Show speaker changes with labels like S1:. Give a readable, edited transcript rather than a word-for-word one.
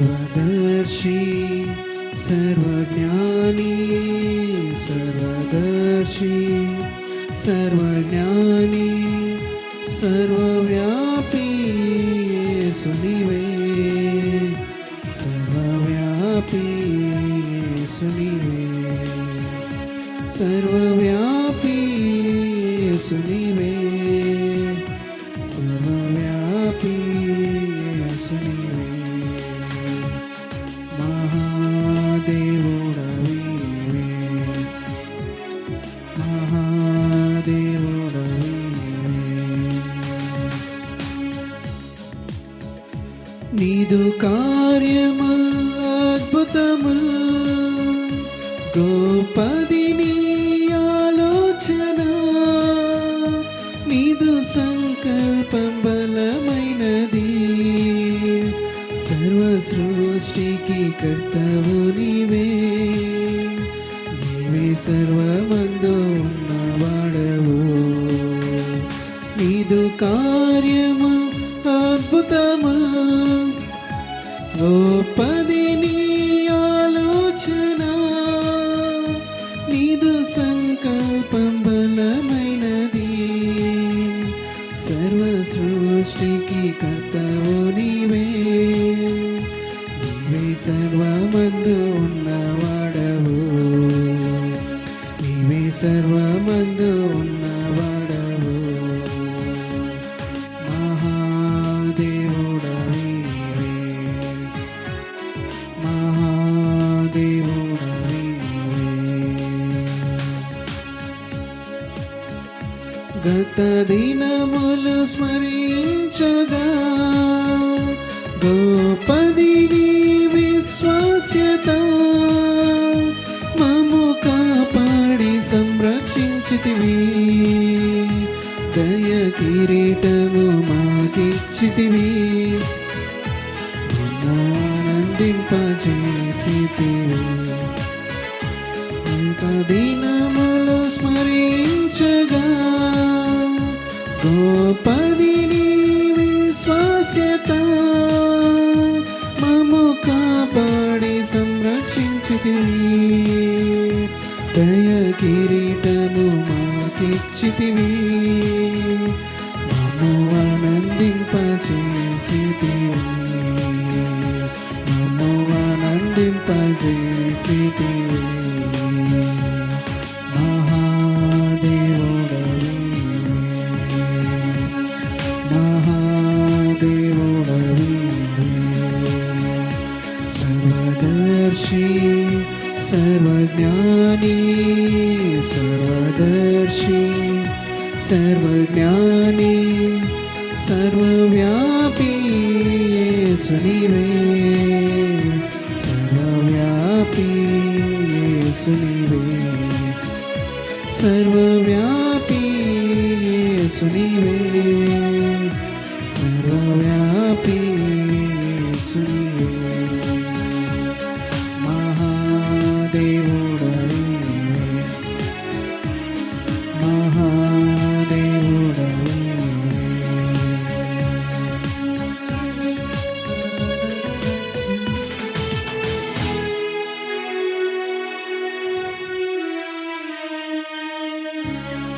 S1: सर्वदर्शी सर्वज्ञानी सर्वदर्शी सर्वज्ञानी सर्वव्यापी सुनिवे सर्वव्यापी सुनिवे सर्वव्यापी सुनिवे सर्वव्यापी सुनिवे महादेवुडवीवे महादेवुडवीवे నీదు కార్యముల్ అద్భుతముల్ గోపది నీ ఆలోచన నీదు సంకల్పం బలమైనది సర్వ సృష్టికి కర్తవు నీవే నీవే సర్వమందు ఉన్నవాడవు నీదు కార్యము అద్భుతము గోపది నీ ఆలోచన నీదు సంకల్పం బలమైనది సర్వ సృష్టికి కర్తవు నీవే నీవే సర్వమందు ఉన్నవాడవు నీవే సర్వమందు ఉన్నవాడవు మహాదేవుడవీవే మహాదేవుడవీవే గత దినములు స్మరించగా గోపది నీ విశ్వాస్యత మమ్ము కాపాడి సంరక్షించితివి దయ కిరీటము మాకిచ్చితివి ఆనందింపజేసితివి గత దినములు స్మరించగా గోపది నీ విశ్వాస్యత మమ్ము కాపాడి సంరక్షించితివి దయ కిరీటము మాకిచ్చితివి మమ్ము ఆనందింపజేసితివి మమ్ము ఆనందింపజేసితివి सर्वदर्शी सर्वज्ञानी सर्वदर्शी सर्वज्ञानी सर्वव्यापी सुनिवे सर्वव्यापी सुनिवे सर्वव्यापी सुनिवे सर्वव्यापी सुनिवे
S2: Thank you.